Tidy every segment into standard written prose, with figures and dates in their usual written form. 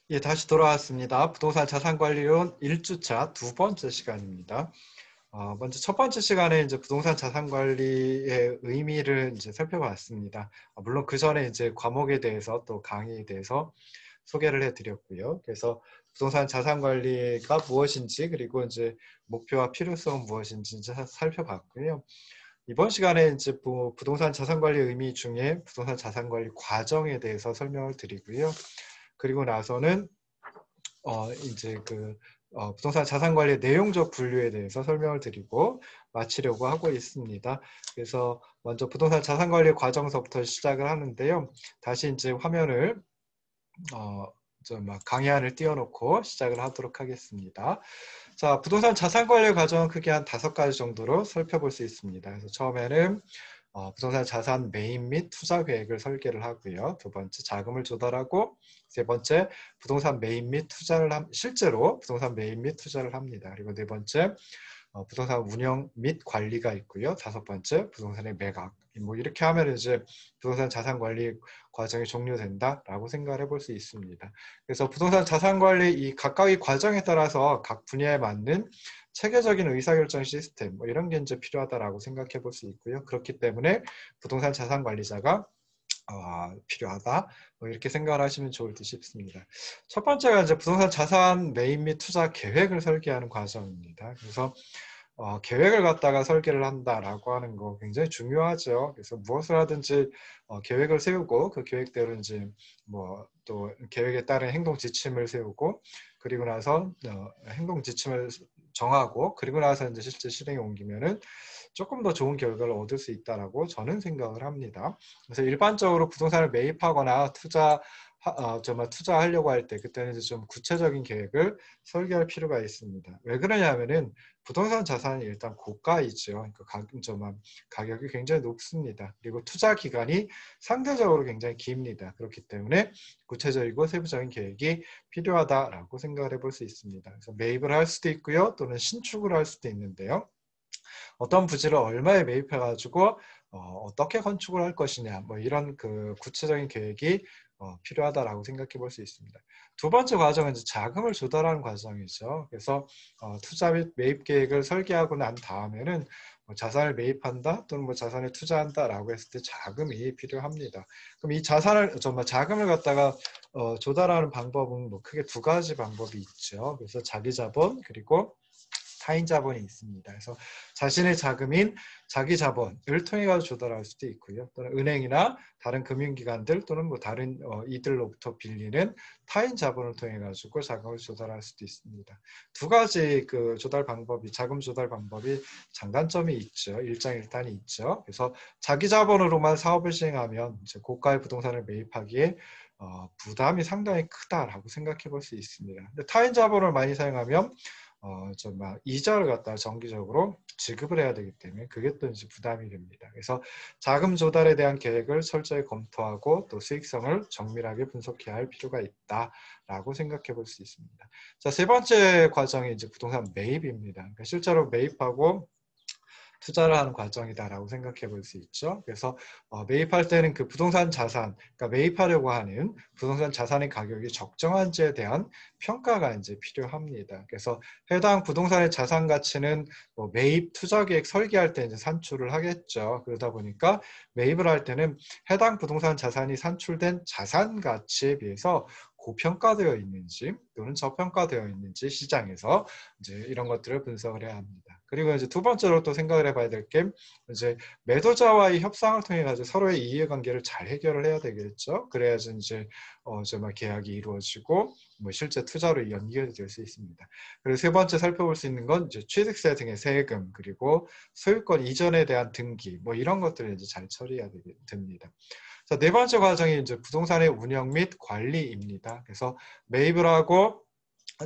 예, 다시 돌아왔습니다. 부동산 자산관리론 1주차 두 번째 시간입니다. 먼저 첫 번째 시간에 이제 부동산 자산관리의 의미를 이제 살펴봤습니다. 물론 그 전에 이제 과목에 대해서 또 강의에 대해서 소개를 해드렸고요. 그래서 부동산 자산관리가 무엇인지 그리고 이제 목표와 필요성은 무엇인지 이제 살펴봤고요. 이번 시간에 이제 부동산 자산관리 의미 중에 부동산 자산관리 과정에 대해서 설명을 드리고요. 그리고 나서는 이제 부동산 자산 관리 내용적 분류에 대해서 설명을 드리고 마치려고 하고 있습니다. 그래서 먼저 부동산 자산 관리 과정서부터 시작을 하는데요. 다시 이제 화면을 강의안을 띄워놓고 시작을 하도록 하겠습니다. 자, 부동산 자산 관리 과정은 크게 한 5가지 정도로 살펴볼 수 있습니다. 그래서 처음에는 부동산 자산 매입 및 투자 계획을 설계를 하고요. 두 번째, 자금을 조달하고, 세 번째, 부동산 매입 및 투자를 실제로 부동산 매입 및 투자를 합니다. 그리고 네 번째, 부동산 운영 및 관리가 있고요. 다섯 번째, 부동산의 매각. 뭐 이렇게 하면 이제 부동산 자산 관리 과정이 종료된다라고 생각을 해볼 수 있습니다. 그래서 부동산 자산 관리 이 각각의 과정에 따라서 각 분야에 맞는 체계적인 의사결정 시스템 뭐 이런 게 이제 필요하다라고 생각해 볼 수 있고요. 그렇기 때문에 부동산 자산 관리자가 필요하다. 뭐 이렇게 생각을 하시면 좋을 듯 싶습니다. 첫 번째가 이제 부동산 자산 매입 및 투자 계획을 설계하는 과정입니다. 그래서 계획을 갖다가 설계를 한다라고 하는 거 굉장히 중요하죠. 그래서 무엇을 하든지 계획을 세우고 그 계획대로 이제 뭐 또 계획에 따른 행동 지침을 세우고 그리고 나서 행동 지침을 정하고 그리고 나서 이제 실제 실행에 옮기면은 조금 더 좋은 결과를 얻을 수 있다라고 저는 생각을 합니다. 그래서 일반적으로 부동산을 매입하거나 투자하려고 할 때 그때는 이제 좀 구체적인 계획을 설계할 필요가 있습니다. 왜 그러냐면은 부동산 자산이 일단 고가이죠. 그러니까 가격이 굉장히 높습니다. 그리고 투자 기간이 상대적으로 굉장히 깁니다. 그렇기 때문에 구체적이고 세부적인 계획이 필요하다라고 생각을 해볼 수 있습니다. 그래서 매입을 할 수도 있고요. 또는 신축을 할 수도 있는데요. 어떤 부지를 얼마에 매입해가지고 어떻게 건축을 할 것이냐 뭐 이런 그 구체적인 계획이 필요하다라고 생각해 볼 수 있습니다. 두 번째 과정은 이제 자금을 조달하는 과정이죠. 그래서 투자 및 매입 계획을 설계하고 난 다음에는 뭐 자산을 매입한다 또는 뭐 자산에 투자한다라고 했을 때 자금이 필요합니다. 그럼 이 자금을 갖다가 조달하는 방법은 뭐 크게 두 가지 방법이 있죠. 그래서 자기 자본 그리고 타인 자본이 있습니다. 그래서 자신의 자금인 자기 자본을 통해 가지고 조달할 수도 있고요. 또는 은행이나 다른 금융기관들 또는 뭐 다른 이들로부터 빌리는 타인 자본을 통해 가지고 자금을 조달할 수도 있습니다. 두 가지 그 자금 조달 방법이 장단점이 있죠. 일장일단이 있죠. 그래서 자기 자본으로만 사업을 시행하면 이제 고가의 부동산을 매입하기에 부담이 상당히 크다라고 생각해 볼 수 있습니다. 근데 타인 자본을 많이 사용하면 이자를 갖다가 정기적으로 지급을 해야 되기 때문에 그게 또 이제 부담이 됩니다. 그래서 자금 조달에 대한 계획을 철저히 검토하고 또 수익성을 정밀하게 분석해야 할 필요가 있다라고 생각해 볼 수 있습니다. 자, 세 번째 과정이 이제 부동산 매입입니다. 그러니까 실제로 매입하고 투자를 하는 과정이다라고 생각해 볼 수 있죠. 그래서 매입할 때는 그 부동산 자산, 그러니까 매입하려고 하는 부동산 자산의 가격이 적정한지에 대한 평가가 이제 필요합니다. 그래서 해당 부동산의 자산 가치는 뭐 매입 투자 계획 설계할 때 이제 산출을 하겠죠. 그러다 보니까 매입을 할 때는 해당 부동산 자산이 산출된 자산 가치에 비해서 고평가되어 있는지 또는 저평가되어 있는지 시장에서 이제 이런 것들을 분석을 해야 합니다. 그리고 이제 두 번째로 또 생각을 해봐야 될 게 이제 매도자와의 협상을 통해 가지고 서로의 이해관계를 잘 해결을 해야 되겠죠. 그래야지 이제 정말 계약이 이루어지고 뭐 실제 투자로 연결될 수 있습니다. 그리고 세 번째 살펴볼 수 있는 건 이제 취득세 등의 세금 그리고 소유권 이전에 대한 등기 뭐 이런 것들을 이제 잘 처리해야 됩니다. 자, 네 번째 과정이 이제 부동산의 운영 및 관리입니다. 그래서 매입을 하고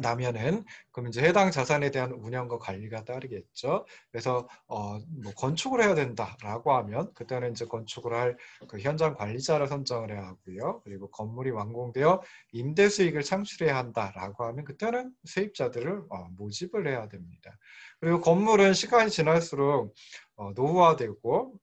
나면은 그럼 이제 해당 자산에 대한 운영과 관리가 따르겠죠. 그래서 뭐 건축을 해야 된다라고 하면 그때는 이제 건축을 할 그 현장 관리자를 선정을 해야 하고요. 그리고 건물이 완공되어 임대 수익을 창출해야 한다라고 하면 그때는 세입자들을 모집을 해야 됩니다. 그리고 건물은 시간이 지날수록 노후화되고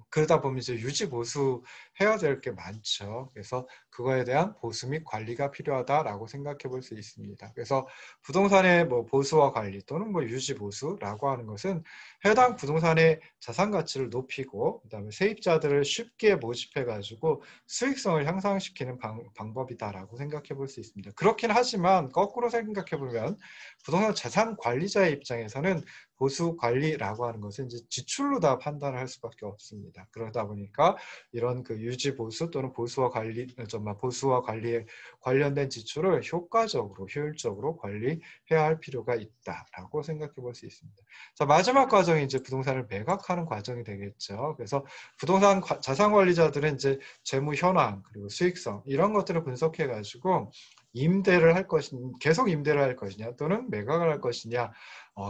그러다 보면 이제 유지 보수해야 해야 될 게 많죠. 그래서 그거에 대한 보수 및 관리가 필요하다라고 생각해 볼 수 있습니다. 그래서 부동산의 뭐 보수와 관리 또는 뭐 유지 보수라고 하는 것은 해당 부동산의 자산 가치를 높이고 그다음에 세입자들을 쉽게 모집해 가지고 수익성을 향상시키는 방법이다라고 생각해 볼 수 있습니다. 그렇긴 하지만 거꾸로 생각해 보면 부동산 자산 관리자의 입장에서는 보수 관리라고 하는 것은 이제 지출로 다 판단을 할 수밖에 없습니다. 그러다 보니까 이런 그 유지 보수 또는 보수와 관리에 관련된 지출을 효과적으로 효율적으로 관리해야 할 필요가 있다라고 생각해 볼 수 있습니다. 자, 마지막 과정이 이제 부동산을 매각하는 과정이 되겠죠. 그래서 부동산 자산 관리자들은 이제 재무 현황 그리고 수익성 이런 것들을 분석해 가지고 임대를 할 것이냐, 계속 임대를 할 것이냐 또는 매각을 할 것이냐,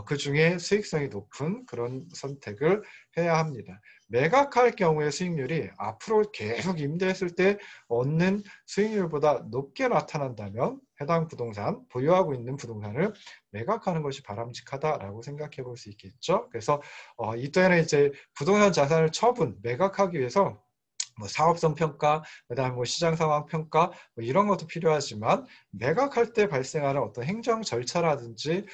그 중에 수익성이 높은 그런 선택을 해야 합니다. 매각할 경우에 수익률이 앞으로 계속 임대했을 때 얻는 수익률보다 높게 나타난다면 해당 부동산, 보유하고 있는 부동산을 매각하는 것이 바람직하다라고 생각해 볼 수 있겠죠. 그래서 이때는 이제 부동산 자산을 처분, 매각하기 위해서 뭐 사업성 평가, 그다음에 뭐 시장 상황 평가 뭐 이런 것도 필요하지만 매각할 때 발생하는 어떤 행정 절차라든지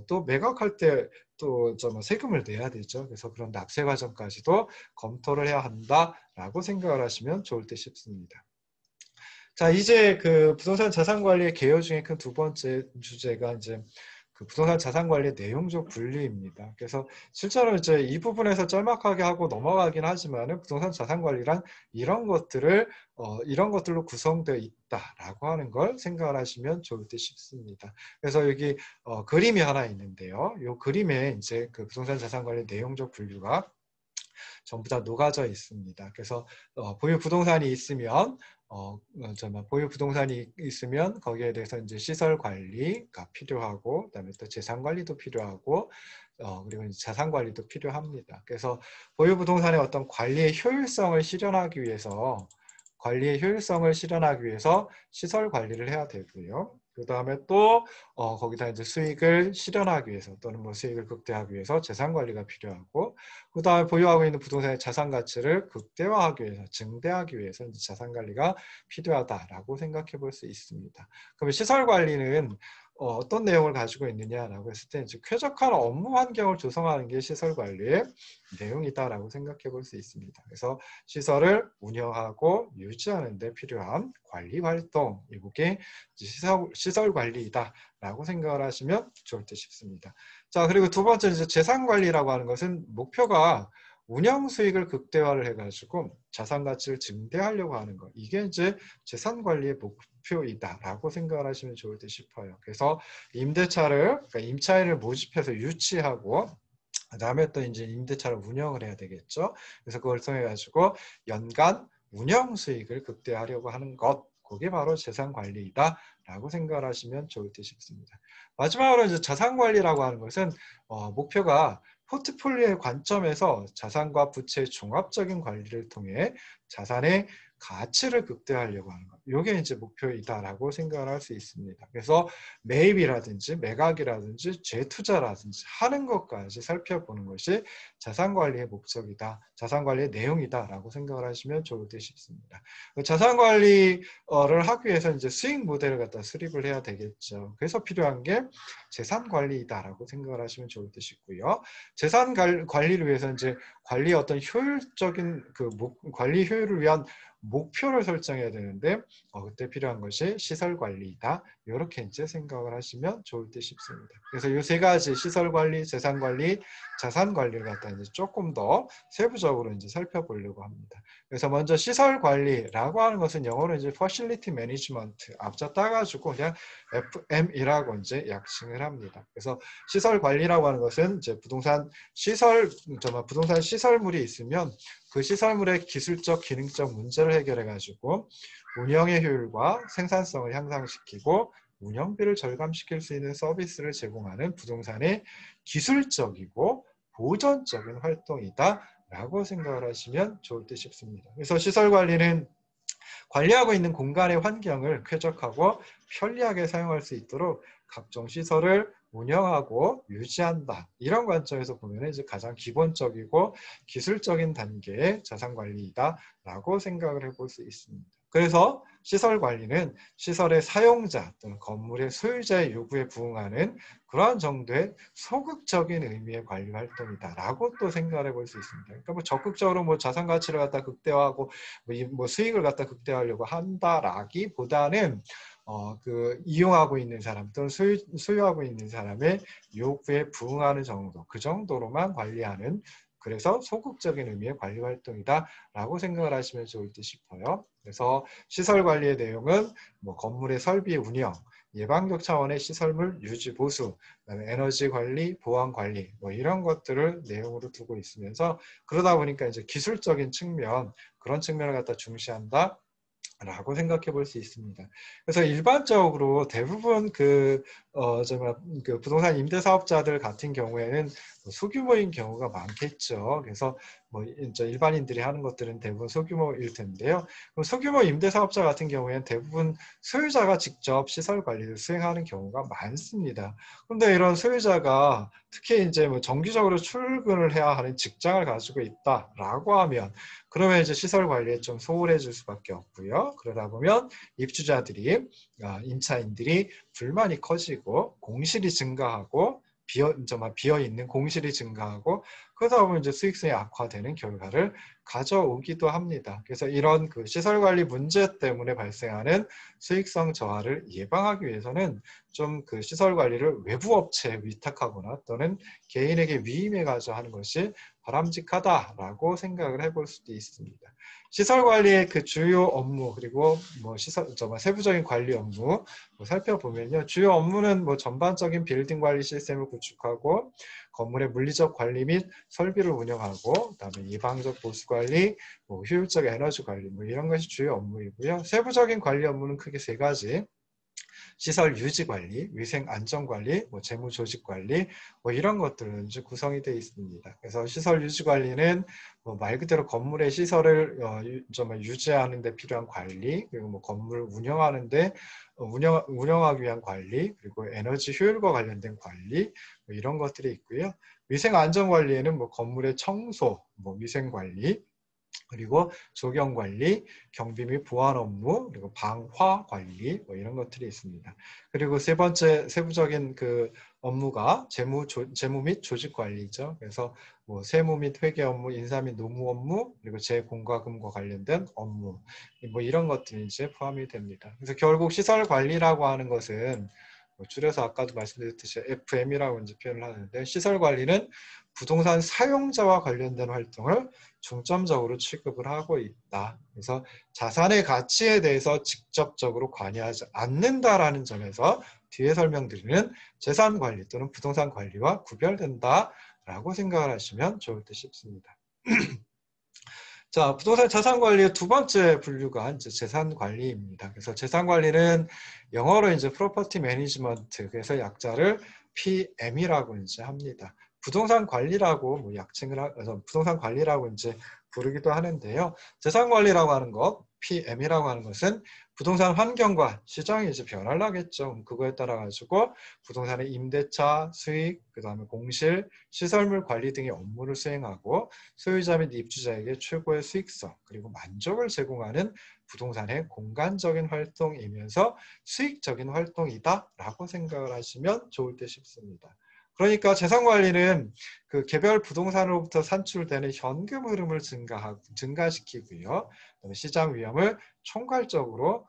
또 매각할 때 또 좀 세금을 내야 되죠. 그래서 그런 납세 과정까지도 검토를 해야 한다라고 생각을 하시면 좋을 듯 싶습니다. 자, 이제 그 부동산 자산 관리의 개요 중에 큰 두 번째 주제가 이제 그 부동산 자산 관리의 내용적 분리입니다. 그래서 실제로 이제 이 부분에서 짤막하게 하고 넘어가긴 하지만은 부동산 자산 관리란 이런 것들로 구성되어 있다라고 하는 걸 생각을 하시면 좋을 듯 싶습니다. 그래서 여기 그림이 하나 있는데요. 이 그림에 이제 그 부동산 자산 관리 내용적 분류가 전부 다 녹아져 있습니다. 그래서 보유 부동산이 있으면 보유 부동산이 있으면 거기에 대해서 이제 시설 관리가 필요하고 그다음에 또 재산 관리도 필요하고 그리고 이제 자산 관리도 필요합니다. 그래서 보유 부동산의 어떤 관리의 효율성을 실현하기 위해서 시설 관리를 해야 되고요. 그 다음에 또 거기다 이제 수익을 실현하기 위해서 또는 뭐 수익을 극대화하기 위해서 재산 관리가 필요하고 그 다음에 보유하고 있는 부동산의 자산 가치를 극대화하기 위해서 증대하기 위해서 이제 자산 관리가 필요하다라고 생각해 볼 수 있습니다. 그러면 시설 관리는 어떤 내용을 가지고 있느냐라고 했을 때 이제 쾌적한 업무 환경을 조성하는 게 시설 관리의 내용이다라고 생각해 볼 수 있습니다. 그래서 시설을 운영하고 유지하는 데 필요한 관리 활동 이게 시설 관리이다라고 생각을 하시면 좋을 듯 싶습니다. 자, 그리고 두 번째 이제 재산 관리라고 하는 것은 목표가 운영 수익을 극대화를 해가지고 자산 가치를 증대하려고 하는 것. 이게 이제 재산 관리의 목표이다라고 생각을 하시면 좋을 듯 싶어요. 그래서 그러니까 임차인을 모집해서 유치하고 그다음에 또 이제 임대차를 운영을 해야 되겠죠. 그래서 그걸 통해 가지고 연간 운영 수익을 극대화하려고 하는 것. 그게 바로 재산 관리이다라고 생각을 하시면 좋을 듯 싶습니다. 마지막으로 이제 자산 관리라고 하는 것은 목표가 포트폴리오의 관점에서 자산과 부채의 종합적인 관리를 통해 자산의 가치를 극대화하려고 하는 것. 이게 이제 목표이다라고 생각을 할 수 있습니다. 그래서 매입이라든지 매각이라든지 재투자라든지 하는 것까지 살펴보는 것이 자산관리의 목적이다. 자산관리의 내용이다라고 생각을 하시면 좋을 듯 싶습니다. 자산관리를 하기 위해서 이제 수익 모델을 갖다 수립을 해야 되겠죠. 그래서 필요한 게 재산관리이다라고 생각을 하시면 좋을 듯 싶고요. 재산 관리를 위해서 이제 관리의 어떤 효율적인 관리 효율을 위한 목표를 설정해야 되는데 그때 필요한 것이 시설 관리이다. 이렇게 이제 생각을 하시면 좋을 듯 싶습니다. 그래서 이 세 가지 시설 관리, 재산 관리, 자산 관리를 갖다 이제 조금 더 세부적으로 이제 살펴보려고 합니다. 그래서 먼저 시설 관리라고 하는 것은 영어로 이제 Facility Management 앞자 따가지고 그냥 FM이라고 이제 약칭을 합니다. 그래서 시설 관리라고 하는 것은 이제 부동산 시설물이 있으면 그 시설물의 기술적, 기능적 문제를 해결해 가지고 운영의 효율과 생산성을 향상시키고 운영비를 절감시킬 수 있는 서비스를 제공하는 부동산의 기술적이고 보전적인 활동이다라고 생각을 하시면 좋을 듯 싶습니다. 그래서 시설 관리는 관리하고 있는 공간의 환경을 쾌적하고 편리하게 사용할 수 있도록 각종 시설을 운영하고 유지한다. 이런 관점에서 보면 이제 가장 기본적이고 기술적인 단계의 자산 관리이다라고 생각을 해볼 수 있습니다. 그래서 시설 관리는 시설의 사용자 또는 건물의 소유자의 요구에 부응하는 그러한 정도의 소극적인 의미의 관리 활동이다라고 또 생각을 해볼 수 있습니다. 그러니까 뭐 적극적으로 뭐 자산 가치를 갖다 극대화하고 뭐 수익을 갖다 극대화하려고 한다라기보다는 그 이용하고 있는 사람 또는 소유하고 있는 사람의 요구에 부응하는 정도, 그 정도로만 관리하는, 그래서 소극적인 의미의 관리 활동이다라고 생각을 하시면 좋을 듯 싶어요. 그래서 시설 관리의 내용은 뭐 건물의 설비 운영, 예방적 차원의 시설물 유지 보수, 그다음에 에너지 관리, 보안 관리 뭐 이런 것들을 내용으로 두고 있으면서, 그러다 보니까 이제 기술적인 측면, 그런 측면을 갖다 중시한다 라고 생각해 볼 수 있습니다. 그래서 일반적으로 대부분 그 부동산 임대 사업자들 같은 경우에는 소규모인 경우가 많겠죠. 그래서 뭐 이제 일반인들이 하는 것들은 대부분 소규모일 텐데요. 그럼 소규모 임대 사업자 같은 경우에는 대부분 소유자가 직접 시설 관리를 수행하는 경우가 많습니다. 그런데 이런 소유자가 특히 이제 뭐 정기적으로 출근을 해야 하는 직장을 가지고 있다라고 하면, 그러면 이제 시설 관리에 좀 소홀해질 수밖에 없고요. 그러다 보면 입주자들이, 임차인들이 불만이 커지고 공실이 증가하고 비어 있는 공실이 증가하고, 그러다 보면 이제 수익성이 악화되는 결과를 가져오기도 합니다. 그래서 이런 그 시설 관리 문제 때문에 발생하는 수익성 저하를 예방하기 위해서는 좀 그 시설 관리를 외부 업체에 위탁하거나 또는 개인에게 위임해 가져 하는 것이 바람직하다라고 생각을 해볼 수도 있습니다. 시설 관리의 그 주요 업무, 그리고 뭐 세부적인 관리 업무 살펴보면요, 주요 업무는 뭐 전반적인 빌딩 관리 시스템을 구축하고 건물의 물리적 관리 및 설비를 운영하고, 그다음에 예방적 보수 관리, 뭐 효율적 에너지 관리 뭐 이런 것이 주요 업무이고요. 세부적인 관리 업무는 크게 세 가지. 시설 유지 관리, 위생 안전 관리, 뭐 재무 조직 관리, 뭐 이런 것들은 이제 구성이 되어 있습니다. 그래서 시설 유지 관리는 뭐 말 그대로 건물의 시설을 유지하는 데 필요한 관리, 그리고 뭐 건물 운영하는데 운영하기 위한 관리, 그리고 에너지 효율과 관련된 관리, 뭐 이런 것들이 있고요. 위생 안전 관리에는 뭐 건물의 청소, 뭐 위생 관리, 그리고 조경 관리, 경비 및 보안 업무, 그리고 방화 관리 뭐 이런 것들이 있습니다. 그리고 세 번째 세부적인 그 업무가 재무 및 조직 관리죠. 그래서 뭐 세무 및 회계 업무, 인사 및 노무 업무, 그리고 재공과금과 관련된 업무 뭐 이런 것들이 이제 포함이 됩니다. 그래서 결국 시설 관리라고 하는 것은 뭐 줄여서 아까도 말씀드렸듯이 FM이라고 이제 표현을 하는데, 시설 관리는 부동산 사용자와 관련된 활동을 중점적으로 취급을 하고 있다. 그래서 자산의 가치에 대해서 직접적으로 관여하지 않는다라는 점에서 뒤에 설명드리는 재산 관리 또는 부동산 관리와 구별된다라고 생각을 하시면 좋을 듯 싶습니다. 자, 부동산 자산 관리의 두 번째 분류가 이제 재산 관리입니다. 그래서 재산 관리는 영어로 이제 프로퍼티 매니지먼트, 그래서 약자를 PM이라고 이제 합니다. 부동산 관리라고 뭐 부동산 관리라고 이제 부르기도 하는데요. 재산 관리라고 하는 것, PM이라고 하는 것은 부동산 환경과 시장이 이제 변화를 하겠죠. 그거에 따라 가지고 부동산의 임대차, 수익, 그다음에 공실, 시설물 관리 등의 업무를 수행하고 소유자 및 입주자에게 최고의 수익성 그리고 만족을 제공하는 부동산의 공간적인 활동이면서 수익적인 활동이다라고 생각을 하시면 좋을 듯 싶습니다. 그러니까 재산관리는 그 개별 부동산으로부터 산출되는 현금 흐름을 증가시키고요. 시장 위험을 총괄적으로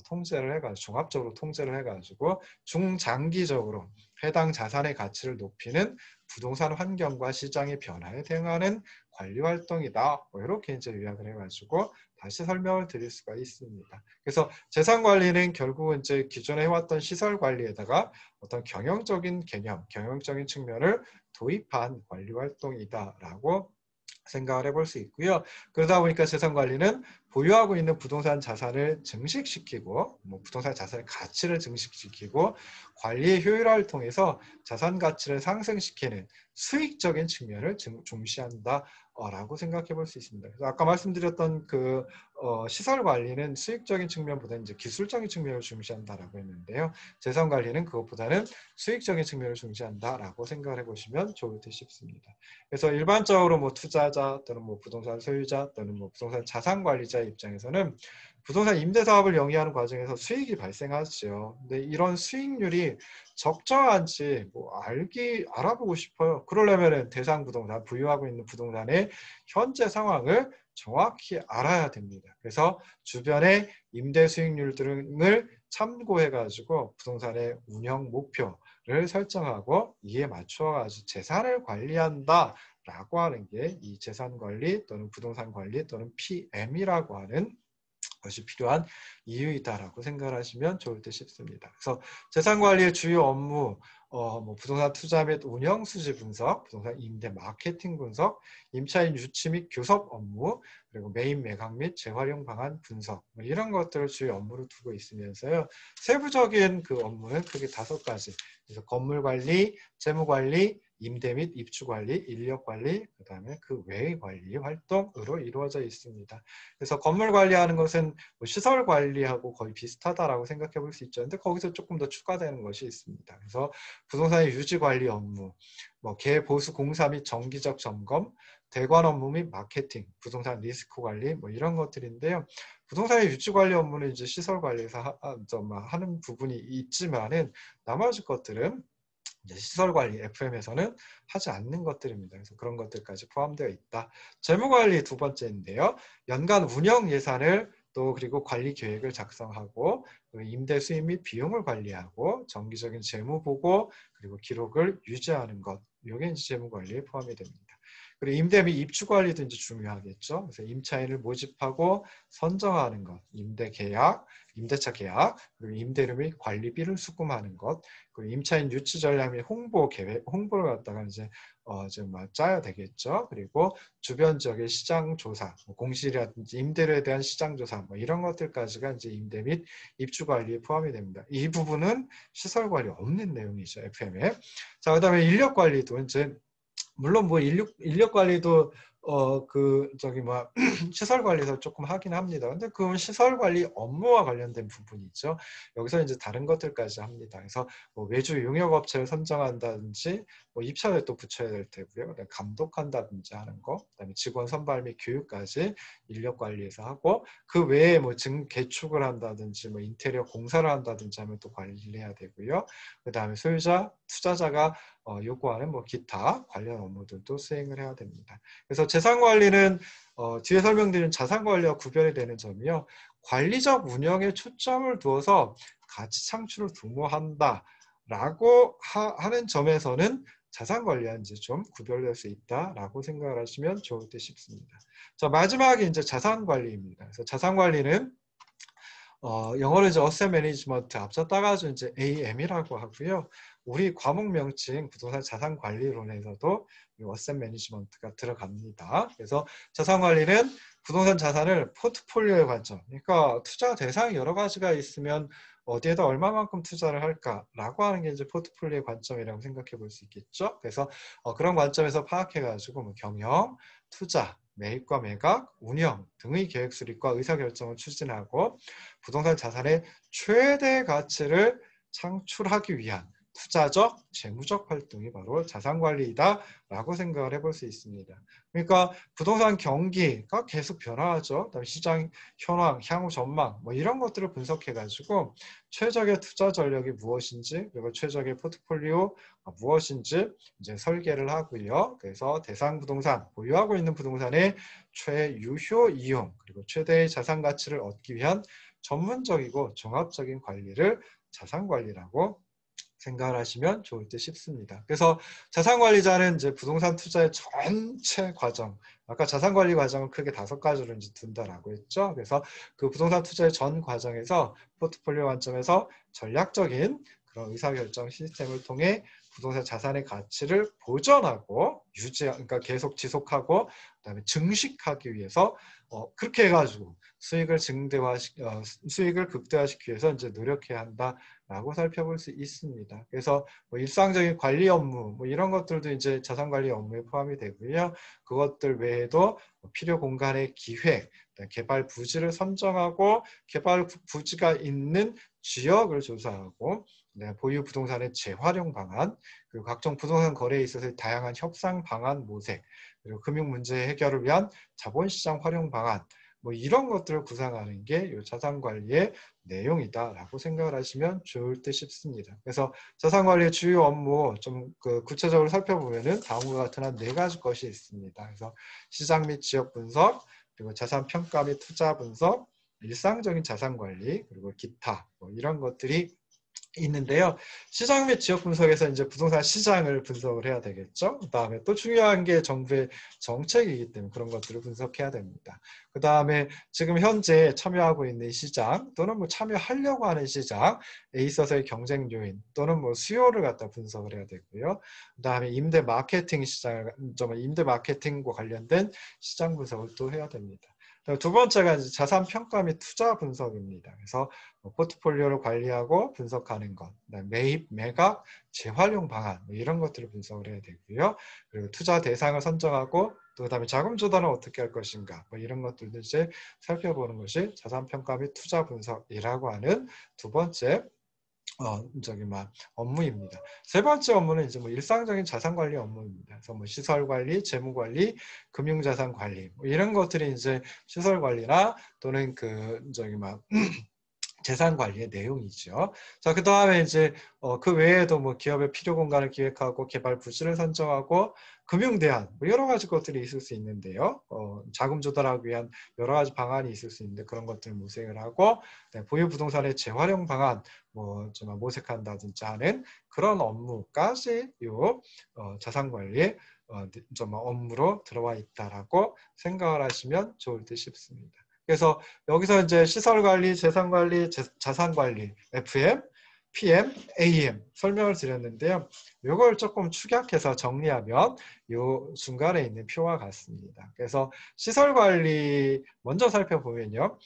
통제를 해가지고 종합적으로 통제를 해가지고 중장기적으로 해당 자산의 가치를 높이는 부동산 환경과 시장의 변화에 대응하는 관리 활동이다. 뭐 이렇게 이제 요약을 해가지고 다시 설명을 드릴 수가 있습니다. 그래서 재산 관리는 결국은 이제 기존에 해왔던 시설 관리에다가 어떤 경영적인 개념, 경영적인 측면을 도입한 관리 활동이다라고 생각을 해볼 수 있고요. 그러다 보니까 재산 관리는 보유하고 있는 부동산 자산을 증식시키고 뭐 부동산 자산의 가치를 증식시키고 관리의 효율화를 통해서 자산 가치를 상승시키는 수익적인 측면을 중시한다라고 생각해 볼 수 있습니다. 그래서 아까 말씀드렸던 그 시설 관리는 수익적인 측면보다는 이제 기술적인 측면을 중시한다라고 했는데요. 재산 관리는 그것보다는 수익적인 측면을 중시한다라고 생각을 해보시면 좋을 듯 싶습니다. 그래서 일반적으로 뭐 투자자 또는 뭐 부동산 소유자 또는 뭐 부동산 자산 관리자의 입장에서는 부동산 임대 사업을 영위하는 과정에서 수익이 발생하죠. 근데 이런 수익률이 적정한지 뭐 알아보고 싶어요. 그러려면은 대상 부동산, 보유하고 있는 부동산의 현재 상황을 정확히 알아야 됩니다. 그래서 주변의 임대 수익률 등을 참고해가지고 부동산의 운영 목표를 설정하고 이에 맞춰가지고 재산을 관리한다라고 하는 게 이 재산 관리 또는 부동산 관리 또는 PM이라고 하는 것이 필요한 이유이다라고 생각을 하시면 좋을 듯 싶습니다. 그래서 재산관리의 주요 업무, 뭐 부동산 투자 및 운영 수지 분석, 부동산 임대 마케팅 분석, 임차인 유치 및 교섭 업무, 그리고 매입 매각 및 재활용 방안 분석 뭐 이런 것들을 주요 업무로 두고 있으면서요. 세부적인 그 업무는 크게 5가지. 그래서 건물 관리, 재무 관리, 임대 및 입주 관리, 인력 관리, 그 다음에 그 외의 관리 활동으로 이루어져 있습니다. 그래서 건물 관리하는 것은 뭐 시설 관리하고 거의 비슷하다라고 생각해 볼 수 있죠. 근데 거기서 조금 더 추가되는 것이 있습니다. 그래서 부동산의 유지 관리 업무, 뭐 개보수 공사 및 정기적 점검, 대관 업무 및 마케팅, 부동산 리스크 관리 뭐 이런 것들인데요. 부동산의 유지 관리 업무는 이제 시설 관리에서 하는 부분이 있지만은 나머지 것들은 이제 시설 관리 FM에서는 하지 않는 것들입니다. 그래서 그런 것들까지 포함되어 있다. 재무 관리 2번째인데요. 연간 운영 예산을 또 그리고 관리 계획을 작성하고 임대 수입 및 비용을 관리하고 정기적인 재무 보고 그리고 기록을 유지하는 것. 이게 이제 재무 관리에 포함이 됩니다. 그리고 임대 및 입주 관리도 이제 중요하겠죠. 그래서 임차인을 모집하고 선정하는 것, 임대 계약, 임대차 계약, 그리고 임대료 및 관리비를 수금하는 것, 그리고 임차인 유치 전략 및 홍보 계획, 홍보를 갖다가 이제 짜야 되겠죠. 그리고 주변 지역의 시장 조사, 뭐 공실이라든지 임대료에 대한 시장 조사, 뭐 이런 것들까지가 이제 임대 및 입주 관리에 포함이 됩니다. 이 부분은 시설 관리 없는 내용이죠, FM에. 자, 그다음에 인력 관리도 이제 물론 뭐 인력 관리도 시설 관리에서 조금 하긴 합니다. 근데 그건 시설 관리 업무와 관련된 부분이죠. 여기서 이제 다른 것들까지 합니다. 그래서 뭐 외주 용역 업체를 선정한다든지 뭐 입찰에 또 붙여야 될 테고요. 감독한다든지 하는 거, 그다음에 직원 선발 및 교육까지 인력 관리에서 하고 그 외에 뭐 개축을 한다든지 뭐 인테리어 공사를 한다든지 하면 또 관리해야 되고요. 그다음에 소유자, 투자자가 요구하는 뭐 기타 관련 업무들도 수행을 해야 됩니다. 그래서 재산 관리는 뒤에 설명드린 자산 관리와 구별이 되는 점이요. 관리적 운영에 초점을 두어서 가치 창출을 도모한다라고 하는 점에서는 자산 관리와 이제 좀 구별될 수 있다라고 생각을 하시면 좋을 듯 싶습니다. 자, 마지막에 이제 자산 관리입니다. 그래서 자산 관리는 영어로 이제 어셋 매니지먼트 앞서 따가지고 이제 AM이라고 하고요. 우리 과목 명칭 부동산 자산 관리론에서도 어셋 매니지먼트가 들어갑니다. 그래서 자산 관리는 부동산 자산을 포트폴리오의 관점, 그러니까 투자 대상이 여러 가지가 있으면 어디에다 얼마만큼 투자를 할까라고 하는 게 이제 포트폴리오의 관점이라고 생각해 볼 수 있겠죠. 그래서 그런 관점에서 파악해가지고 뭐 경영, 투자, 매입과 매각, 운영 등의 계획 수립과 의사결정을 추진하고 부동산 자산의 최대 가치를 창출하기 위한 투자적, 재무적 활동이 바로 자산관리이다라고 생각을 해볼 수 있습니다. 그러니까 부동산 경기가 계속 변화하죠. 그다음에 시장 현황, 향후 전망 뭐 이런 것들을 분석해가지고 최적의 투자 전략이 무엇인지 그리고 최적의 포트폴리오 무엇인지 이제 설계를 하고요. 그래서 대상 부동산, 보유하고 있는 부동산의 최유효 이용 그리고 최대의 자산 가치를 얻기 위한 전문적이고 종합적인 관리를 자산관리라고 생각을 하시면 좋을 듯 싶습니다. 그래서 자산관리자는 이제 부동산 투자의 전체 과정, 아까 자산관리 과정은 크게 5가지로 이제 둔다라고 했죠. 그래서 그 부동산 투자의 전 과정에서 포트폴리오 관점에서 전략적인 그런 의사결정 시스템을 통해 부동산 자산의 가치를 보존하고 그러니까 계속 지속하고 그다음에 증식하기 위해서 그렇게 해가지고 수익을 극대화시키기 위해서 이제 노력해야 한다라고 살펴볼 수 있습니다. 그래서 뭐 일상적인 관리 업무 뭐 이런 것들도 이제 자산 관리 업무에 포함이 되고요. 그것들 외에도 필요 공간의 기획, 개발 부지를 선정하고 개발 부지가 있는 지역을 조사하고 보유 부동산의 재활용 방안, 그리고 각종 부동산 거래에 있어서 다양한 협상 방안 모색, 그리고 금융 문제 해결을 위한 자본시장 활용 방안, 뭐 이런 것들을 구상하는 게 이 자산관리의 내용이다라고 생각을 하시면 좋을 듯 싶습니다. 그래서 자산관리의 주요 업무 좀 구체적으로 살펴보면은 다음과 같은 한 4가지 것이 있습니다. 그래서 시장 및 지역 분석, 그리고 자산 평가 및 투자 분석, 일상적인 자산 관리, 그리고 기타 뭐 이런 것들이 있는데요. 시장 및 지역 분석에서 이제 부동산 시장을 분석을 해야 되겠죠. 그 다음에 또 중요한 게 정부의 정책이기 때문에 그런 것들을 분석해야 됩니다. 그 다음에 지금 현재 참여하고 있는 시장 또는 뭐 참여하려고 하는 시장에 있어서의 경쟁 요인 또는 뭐 수요를 갖다 분석을 해야 되고요. 그 다음에 임대 마케팅 임대 마케팅과 관련된 시장 분석을 또 해야 됩니다. 두 번째가 이제 자산 평가 및 투자 분석입니다. 그래서 포트폴리오를 관리하고 분석하는 것, 매입, 매각, 재활용 방안 이런 것들을 분석을 해야 되고요. 그리고 투자 대상을 선정하고 또 그다음에 자금 조달은 어떻게 할 것인가 뭐 이런 것들도 이제 살펴보는 것이 자산 평가 및 투자 분석이라고 하는 두 번째 업무입니다. 세 번째 업무는 이제 뭐 일상적인 자산 관리 업무입니다. 그래서 뭐 시설 관리, 재무 관리, 금융 자산 관리 뭐 이런 것들이 이제 시설 관리나 또는 재산 관리의 내용이죠. 자, 그 다음에 이제 그 외에도 뭐 기업의 필요 공간을 기획하고 개발 부지를 선정하고 금융 대안 뭐 여러 가지 것들이 있을 수 있는데요. 자금 조달하기 위한 여러 가지 방안이 있을 수 있는데 그런 것들을 모색을 하고 보유 부동산의 재활용 방안 뭐 좀 모색한다든지 하는 그런 업무까지 요 자산 관리의 업무로 들어와 있다라고 생각을 하시면 좋을 듯 싶습니다. 그래서 여기서 이제 시설관리, 재산관리, 자산관리, FM, PM, AM 설명을 드렸는데요. 이걸 조금 축약해서 정리하면 이 중간에 있는 표와 같습니다. 그래서 시설관리 먼저 살펴보면요.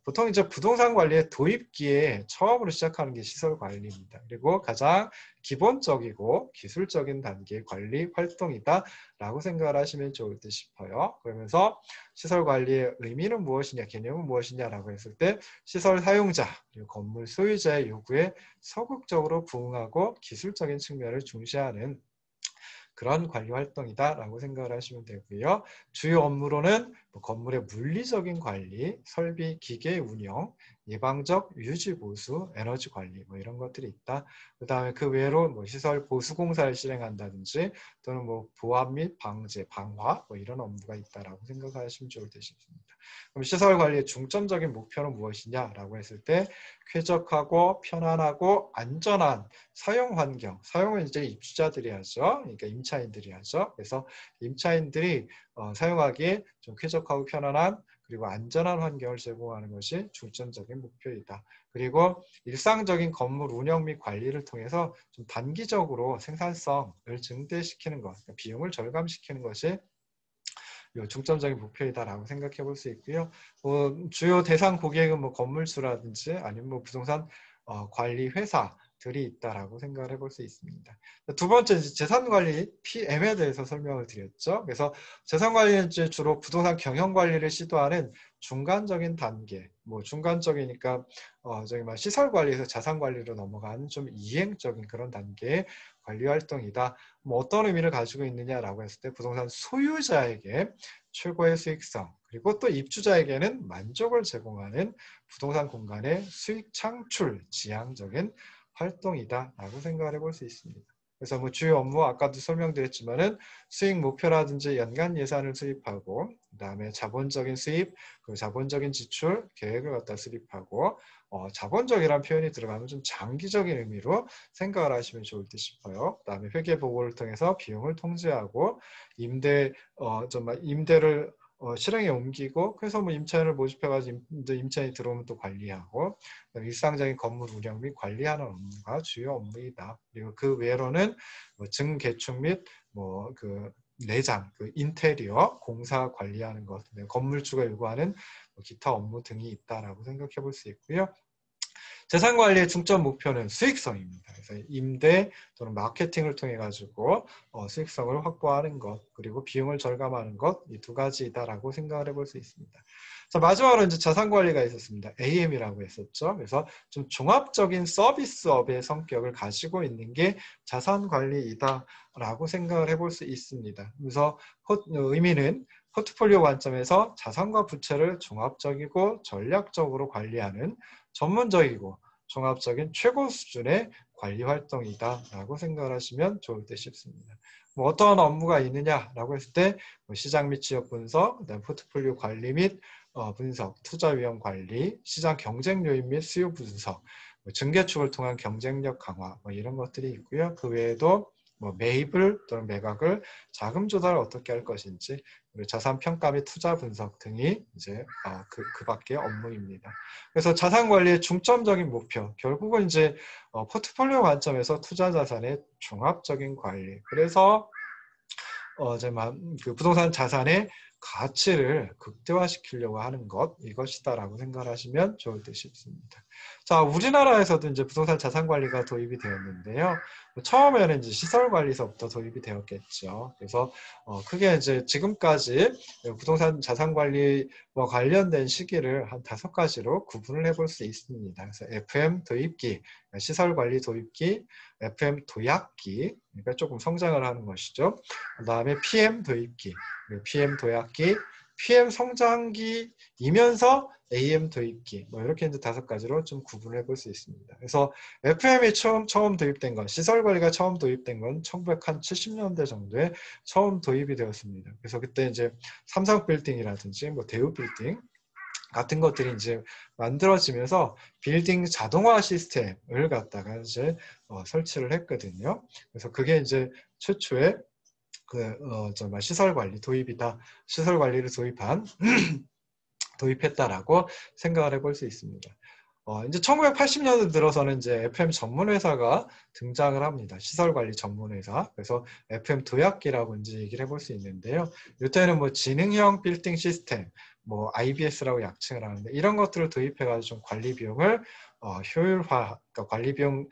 보통 이제 부동산 관리의 도입기에 처음으로 시작하는 게 시설관리입니다. 그리고 가장 기본적이고 기술적인 단계의 관리 활동이다 라고 생각을 하시면 좋을 듯 싶어요. 그러면서 시설 관리의 의미는 무엇이냐, 개념은 무엇이냐라고 했을 때 시설 사용자, 그리고 건물 소유자의 요구에 적극적으로 부응하고 기술적인 측면을 중시하는 그런 관리 활동이다라고 생각을 하시면 되고요. 주요 업무로는 건물의 물리적인 관리, 설비, 기계 운영, 예방적 유지 보수, 에너지 관리 뭐 이런 것들이 있다. 그 다음에 그 외로 뭐 시설 보수 공사를 실행한다든지 또는 뭐 보안 및 방제, 방화 뭐 이런 업무가 있다라고 생각하시면 좋을 듯 싶습니다. 그럼 시설 관리의 중점적인 목표는 무엇이냐라고 했을 때 쾌적하고 편안하고 안전한 사용 환경, 사용은 이제 입주자들이 하죠. 그러니까 임차인들이 하죠. 그래서 임차인들이 사용하기에 좀 쾌적하고 편안한 그리고 안전한 환경을 제공하는 것이 중점적인 목표이다. 그리고 일상적인 건물 운영 및 관리를 통해서 좀 단기적으로 생산성을 증대시키는 것, 그러니까 비용을 절감시키는 것이 중점적인 목표이다라고 생각해 볼 수 있고요. 주요 대상 고객은 뭐 건물주라든지 아니면 뭐 부동산 관리 회사들이 있다라고 생각을 해볼 수 있습니다. 두 번째 재산관리 PM에 대해서 설명을 드렸죠. 그래서 재산관리는 주로 부동산 경영관리를 시도하는 중간적인 단계, 뭐 중간적이니까 시설관리에서 자산관리로 넘어가는 좀 이행적인 그런 단계의 관리 활동이다. 뭐 어떤 의미를 가지고 있느냐라고 했을 때 부동산 소유자에게 최고의 수익성 그리고 또 입주자에게는 만족을 제공하는 부동산 공간의 수익 창출 지향적인 활동이다라고 생각을 해볼 수 있습니다. 그래서 뭐 주요 업무 아까도 설명드렸지만은 수익 목표라든지 연간 예산을 수립하고 그다음에 자본적인 수입 그리고 자본적인 지출 계획을 갖다 수립하고 자본적이라는 표현이 들어가면 좀 장기적인 의미로 생각을 하시면 좋을 듯 싶어요. 그다음에 회계 보고를 통해서 비용을 통제하고 임대를 실행에 옮기고 그래서 뭐 임차인을 모집해가지고 임차인이 들어오면 또 관리하고 일상적인 건물 운영 및 관리하는 업무가 주요 업무이다. 그리고 그 외로는 뭐 증개축 및 뭐 그 내장, 그 인테리어, 공사 관리하는 것, 건물주가 요구하는 뭐 기타 업무 등이 있다라고 생각해 볼 수 있고요. 재산관리의 중점 목표는 수익성입니다. 그래서 임대 또는 마케팅을 통해 가지고 수익성을 확보하는 것, 그리고 비용을 절감하는 것, 이 두 가지이다라고 생각을 해볼 수 있습니다. 자, 마지막으로 이제 자산관리가 있었습니다. AM이라고 했었죠. 그래서 좀 종합적인 서비스업의 성격을 가지고 있는 게 자산관리이다라고 생각을 해볼 수 있습니다. 그래서 의미는 포트폴리오 관점에서 자산과 부채를 종합적이고 전략적으로 관리하는 전문적이고 종합적인 최고 수준의 관리 활동이다라고 생각을 하시면 좋을 듯 싶습니다. 뭐 어떠한 업무가 있느냐라고 했을 때 뭐 시장 및 지역 분석, 그다음 포트폴리오 관리 및 분석, 투자 위험 관리, 시장 경쟁 요인 및 수요 분석, 뭐 증개축을 통한 경쟁력 강화 뭐 이런 것들이 있고요. 그 외에도 뭐 매입을 또는 매각을 자금 조달을 어떻게 할 것인지, 그리고 자산 평가 및 투자 분석 등이 이제 그 밖의 업무입니다. 그래서 자산 관리의 중점적인 목표, 결국은 이제 포트폴리오 관점에서 투자 자산의 종합적인 관리. 그래서 이제 그 부동산 자산의 가치를 극대화시키려고 하는 것, 이것이다라고 생각을 하시면 좋을 듯 싶습니다. 자, 우리나라에서도 이제 부동산 자산 관리가 도입이 되었는데요. 처음에는 이제 시설 관리서부터 도입이 되었겠죠. 그래서 크게 이제 지금까지 부동산 자산 관리와 관련된 시기를 한 5가지로 구분을 해볼 수 있습니다. 그래서 FM 도입기, 시설 관리 도입기, FM 도약기, 그러니까 조금 성장을 하는 것이죠. 그 다음에 PM 도입기, PM 도약기, PM 성장기이면서 AM 도입기, 뭐 이렇게 이제 5가지로 좀 구분해 볼 수 있습니다. 그래서 FM이 처음 도입된 건, 시설 관리가 처음 도입된 건 1970년대 정도에 처음 도입이 되었습니다. 그래서 그때 이제 삼성 빌딩이라든지 뭐 대우 빌딩 같은 것들이 이제 만들어지면서 빌딩 자동화 시스템을 갖다가 이제 설치를 했거든요. 그래서 그게 이제 최초의 시설 관리 도입이다. 시설 관리를 도입했다라고 생각을 해볼 수 있습니다. 이제 1980년대 들어서는 이제 FM 전문 회사가 등장을 합니다. 시설 관리 전문 회사. 그래서 FM 도약기라고 이제 얘기를 해볼 수 있는데요. 이때는 뭐 지능형 빌딩 시스템, 뭐 IBS라고 약칭을 하는데 이런 것들을 도입해가지고 좀 관리 비용을 효율화, 그러니까 관리 비용을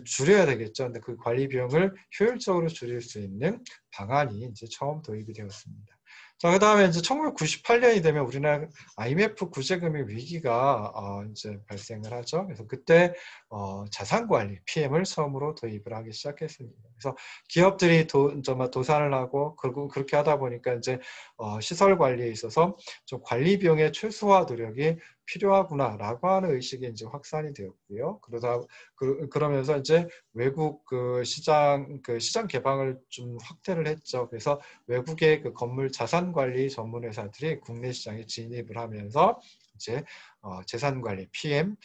줄여야 되겠죠. 근데 그 관리 비용을 효율적으로 줄일 수 있는 방안이 이제 처음 도입이 되었습니다. 자, 그 다음에 이제 1998년이 되면 우리나라 IMF 구제금융 위기가 이제 발생을 하죠. 그래서 그때 자산관리 PM을 처음으로 도입을 하기 시작했습니다. 그래서 기업들이 도산을 하고 그렇게 하다 보니까 이제 시설 관리에 있어서 좀 관리 비용의 최소화 노력이 필요하구나라고 하는 의식이 이제 확산이 되었고요. 그러면서 이제 외국 시장 개방을 좀 확대를 했죠. 그래서 외국의 그 건물 자산 관리 전문 회사들이 국내 시장에 진입을 하면서 이제 재산 관리 PM이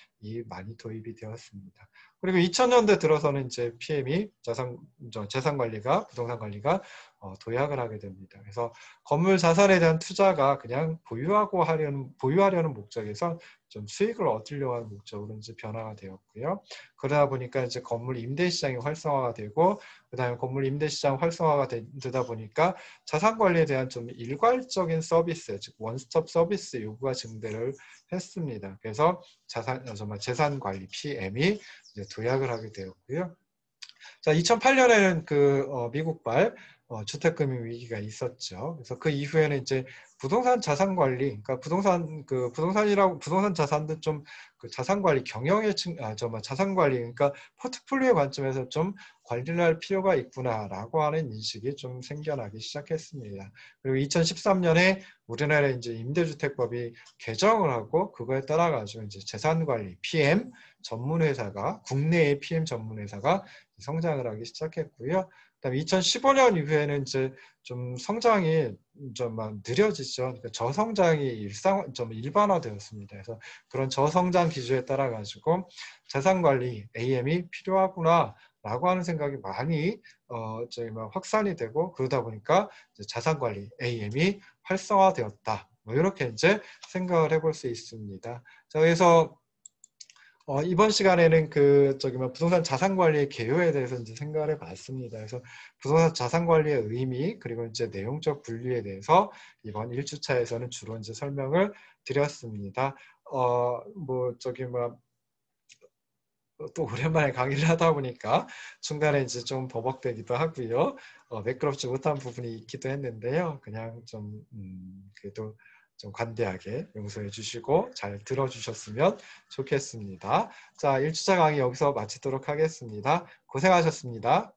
많이 도입이 되었습니다. 그리고 2000년대 들어서는 이제 PM이 재산 관리가 부동산 관리가 도약을 하게 됩니다. 그래서 건물 자산에 대한 투자가 그냥 보유하려는 목적에서 좀 수익을 얻으려고 하는 목적으로 이제 변화가 되었고요. 그러다 보니까 이제 건물 임대 시장이 활성화가 되고, 그다음에 건물 임대 시장 활성화가 되다 보니까 자산 관리에 대한 좀 일괄적인 서비스, 즉 원스톱 서비스 요구가 증대를 했습니다. 그래서 재산 관리 PM이 이제 도약을 하게 되었고요. 자, 2008년에는 미국발 주택금융 위기가 있었죠. 그래서 그 이후에는 이제 부동산 자산 관리, 그러니까 부동산 자산도 좀 그 자산 관리 경영의 자산 관리, 그러니까 포트폴리오 관점에서 좀 관리를 할 필요가 있구나라고 하는 인식이 좀 생겨나기 시작했습니다. 그리고 2013년에 우리나라 이제 임대주택법이 개정을 하고 그거에 따라 가지고 이제 재산 관리 PM 전문 회사가 국내의 PM 전문 회사가 성장을 하기 시작했고요. 그다음에 2015년 이후에는 이제 좀 성장이 좀 느려지죠. 그러니까 저성장이 좀 일반화되었습니다. 그래서 그런 저성장 기조에 따라 가지고 자산 관리 AM이 필요하구나라고 하는 생각이 많이 확산이 되고, 그러다 보니까 자산 관리 AM이 활성화되었다. 뭐 이렇게 이제 생각을 해볼 수 있습니다. 자, 그래서 이번 시간에는 부동산 자산 관리의 개요에 대해서 이제 생각을 해봤습니다. 그래서 부동산 자산 관리의 의미 그리고 이제 내용적 분류에 대해서 이번 1주차에서는 주로 이제 설명을 드렸습니다. 또 오랜만에 강의를 하다 보니까 중간에 이제 좀 버벅대기도 하고요. 매끄럽지 못한 부분이 있기도 했는데요. 그냥 좀 그래도 좀 관대하게 용서해 주시고 잘 들어주셨으면 좋겠습니다. 자, 1주차 강의 여기서 마치도록 하겠습니다. 고생하셨습니다.